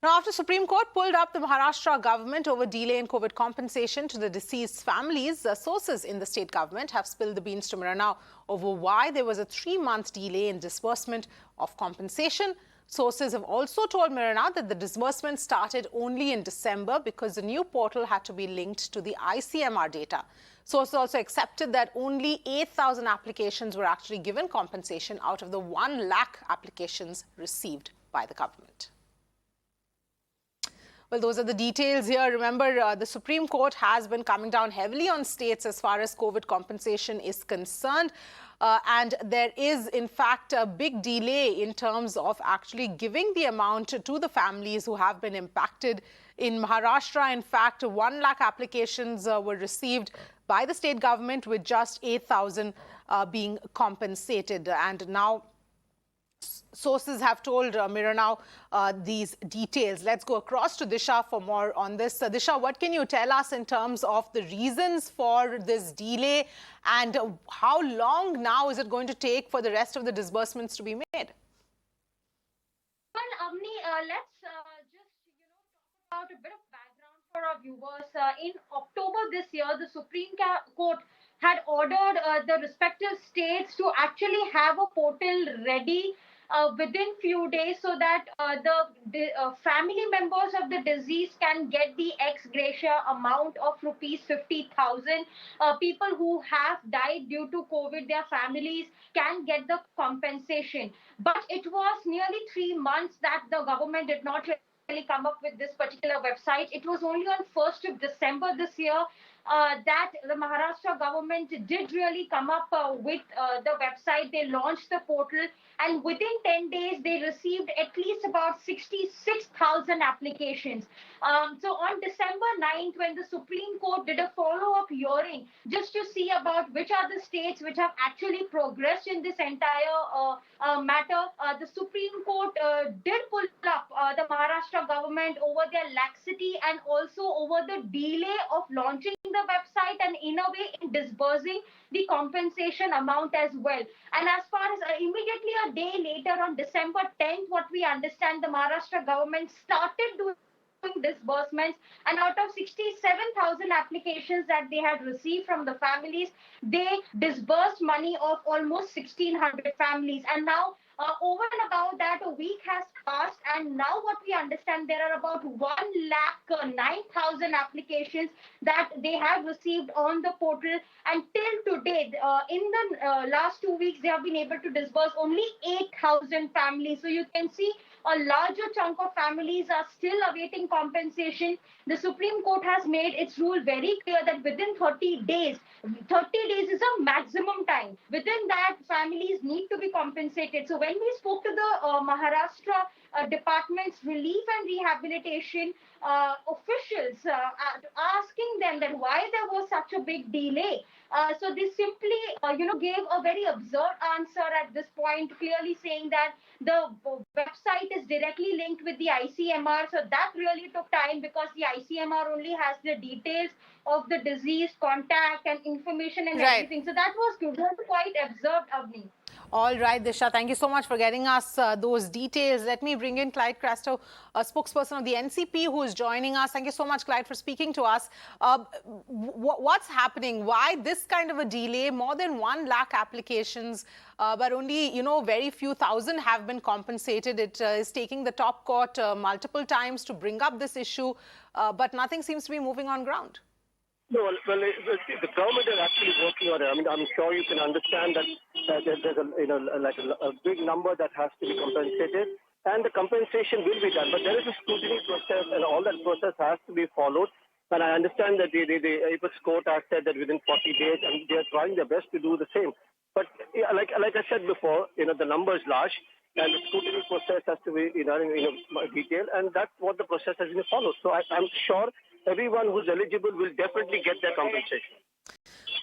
Now, after Supreme Court pulled up the Maharashtra government over delay in COVID compensation to the deceased families, sources in the state government have spilled the beans to Mirror Now over why there was a 3-month delay in disbursement of compensation. Sources have also told Mirror Now that the disbursement started only in December because the new portal had to be linked to the ICMR data. Sources also accepted that only 8,000 applications were actually given compensation out of the 1 lakh applications received by the government. Well, those are the details here. Remember, the Supreme Court has been coming down heavily on states as far as COVID compensation is concerned. And there is, in fact, a big delay in terms of actually giving the amount to the families who have been impacted. In Maharashtra, in fact, 1 lakh applications were received by the state government, with just 8,000 being compensated. And now sources have told Mirror Now these details. Let's go across to Disha for more on this. Disha, what can you tell us in terms of the reasons for this delay, and how long now is it going to take for the rest of the disbursements to be made? Well, Avni, let's just talk about a bit of background for our viewers. In October this year, the Supreme Court had ordered the respective states to actually have a portal ready within few days, so that the family members of the deceased can get the ex gratia amount of rupees 50,000. People who have died due to COVID, their families can get the compensation. But it was nearly 3 months that the government did not really come up with this particular website. It was only on 1st of December this year that the Maharashtra government did really come up with the website. They launched the portal, and within 10 days, they received at least about 66,000 applications. So on December 9th, when the Supreme Court did a follow-up hearing just to see about which are the states which have actually progressed in this entire matter, the Supreme Court did pull up the Maharashtra government over their laxity and also over the delay of launching the website, and in a way in disbursing the compensation amount as well. And as far as immediately a day later, on December 10th, what we understand, the Maharashtra government started doing disbursements, and out of 67,000 applications that they had received from the families, they disbursed money of almost 1,600 families. And now over and above that, a week has passed, and now what we understand, there are about 1,09,000 applications that they have received on the portal. And till today, in the last 2 weeks, they have been able to disburse only 8,000 families. So you can see a larger chunk of families are still awaiting compensation. The Supreme Court has made its rule very clear that within 30 days, 30 days is a maximum time. Within that, families need to be compensated. So when we spoke to the Maharashtra Department's Relief and Rehabilitation officials, asking them that why there was such a big delay, so they simply, gave a very absurd answer at this point, clearly saying that the website is directly linked with the ICMR. So that really took time because the ICMR only has the details of the disease, contact, and information and everything. So that was quite absurd, Avni. All right, Disha, thank you so much for getting us those details. Let me bring in Clyde Crasto, a spokesperson of the NCP, who is joining us. Thank you so much, Clyde, for speaking to us. What's happening? Why this kind of a delay? More than 1 lakh applications, but only, very few thousand have been compensated. It is taking the top court multiple times to bring up this issue, but nothing seems to be moving on ground. No, well, the government is actually working on it. I mean, I'm sure you can understand that there's a big number that has to be compensated, and the compensation will be done. But there is a scrutiny process, and all that process has to be followed. And I understand that the Apex Court has said that within 40 days, and they are trying their best to do the same. But like I said before, the number is large, and the scrutiny process has to be in detail, and that's what the process has been followed. So I'm sure everyone who's eligible will definitely get their compensation.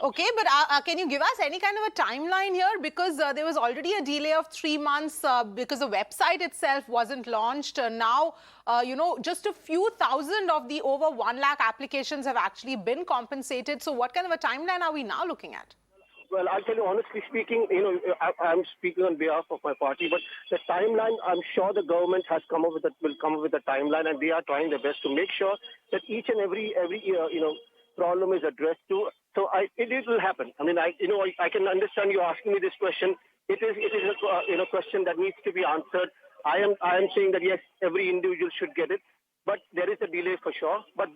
Okay, but can you give us any kind of a timeline here? Because there was already a delay of 3 months because the website itself wasn't launched. Now, just a few thousand of the over 1 lakh applications have actually been compensated. So what kind of a timeline are we now looking at? Well, I'll tell you honestly speaking, I'm speaking on behalf of my party, but the timeline, I'm sure the government has will come up with a timeline, and they are trying their best to make sure that each and every problem is addressed to. So it will happen. I mean, I can understand you asking me this question. It is a question that needs to be answered. I am saying that yes, every individual should get it, but there is a delay for sure. But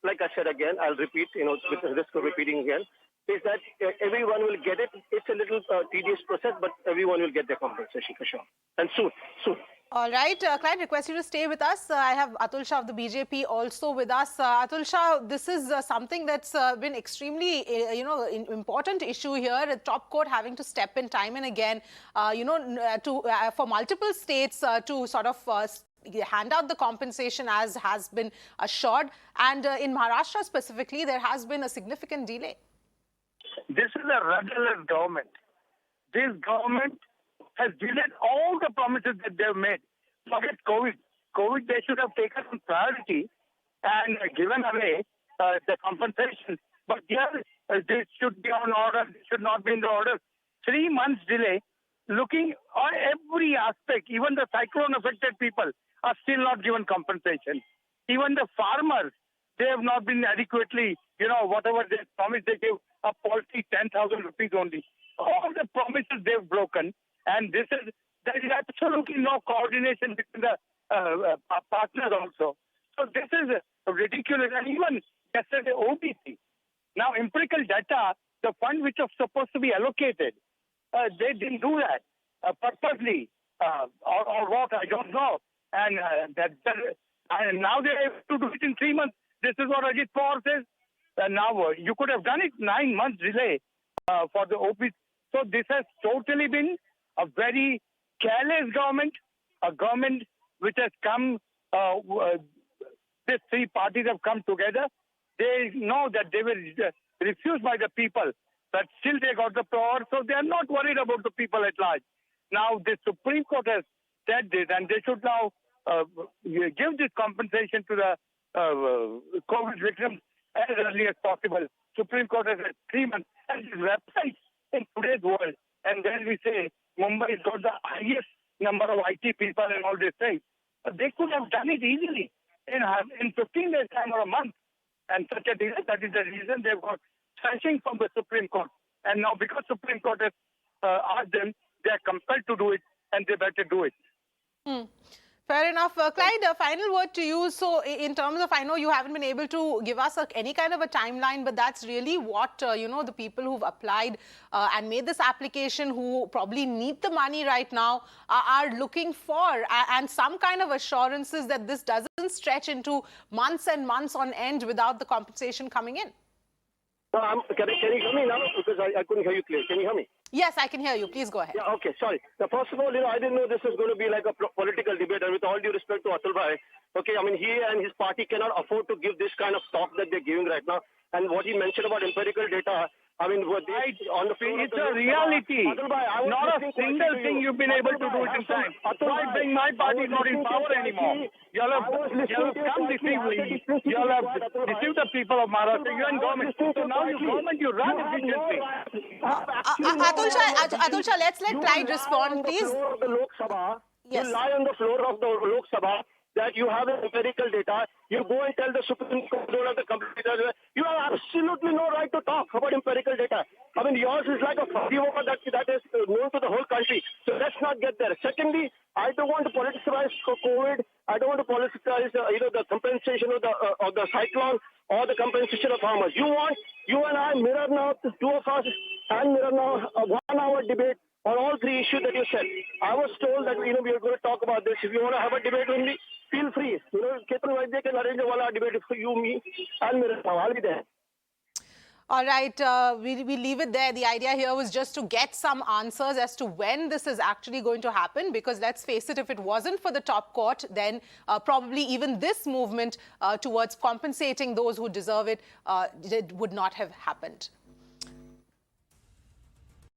like I said again, I'll repeat, with the risk of repeating again, is that everyone will get it. It's a little tedious process, but everyone will get their compensation for sure, and soon. All right, client, request you to stay with us. I have Atul Shah of the BJP also with us. Atul Shah, this is something that's been extremely, important issue here. The top court having to step in time and again, for multiple states to sort of hand out the compensation as has been assured. And in Maharashtra specifically, there has been a significant delay. This is a rudderless government. This government has delayed all the promises that they've made. Forget COVID. COVID, they should have taken on priority and given away the compensation. But here, this should be on order. This should not be in the order. 3 months delay, looking on every aspect. Even the cyclone affected people are still not given compensation. Even the farmers, they have not been adequately, whatever they promised, they gave a paltry 10,000 rupees only. All the promises they've broken. And there is absolutely no coordination between the partners also. So this is ridiculous. And even yesterday, OBC. Now, empirical data, the fund which was supposed to be allocated, they didn't do that purposely or what, I don't know. And now they have to do it in 3 months. This is what Ajit Pawar says. Now, you could have done it 9 months delay for the OBC. So this has totally been a very careless government, a government which has come, these three parties have come together. They know that they were refused by the people, but still they got the power, so they are not worried about the people at large. Now the Supreme Court has said this, and they should now give this compensation to the COVID victims as early as possible. Supreme Court has said 3 months, and this website in today's world, and then we say Mumbai has got the highest number of IT people and all these things. They could have done it easily in 15 days time or a month. And such a delay, that is the reason they've got thrashing from the Supreme Court. And now because Supreme Court has asked them, they are compelled to do it, and they better do it. Fair enough. Clyde, a final word to you. So in terms of, I know you haven't been able to give us any kind of a timeline, but that's really what, the people who've applied and made this application, who probably need the money right now, are looking for, and some kind of assurances that this doesn't stretch into months and months on end without the compensation coming in. No, can you hear me now? Because I couldn't hear you clearly. Can you hear me? Yes, I can hear you. Please go ahead. Yeah, okay, sorry. Now, first of all, I didn't know this was going to be like a political debate. And with all due respect to Atul Bhai, okay, I mean, he and his party cannot afford to give this kind of talk that they're giving right now. And what he mentioned about empirical data, I mean, on the floor it's a reality. Not a single thing you've been able to do it in time. Why being my party is not in power anymore? You all have come deceivingly. You all have deceived the people of Maharashtra. You're in government. So now you government, you run efficiently. Atul Shah, let's let Clyde respond, please. Yes. You lie on the floor of the Lok Sabha that you have empirical data. You go and tell the Supreme Court of the competitors, you have absolutely no right to talk about empirical data. I mean, yours is like a flavor that is known to the whole country. So let's not get there. Secondly, I don't want to politicize COVID. I don't want to politicize, the compensation of the cyclone or the compensation of farmers. You and I mirror now, the two of us, and mirror now a 1 hour debate on all three issues that you said. I was told that, we are going to talk about this. If you want to have a debate with me, feel free. Ketan Vaidya can arrange a 1 hour debate for you, me, and mirror now. I'll be there. All right, we leave it there. The idea here was just to get some answers as to when this is actually going to happen, because let's face it, if it wasn't for the top court, then probably even this movement towards compensating those who deserve it would not have happened.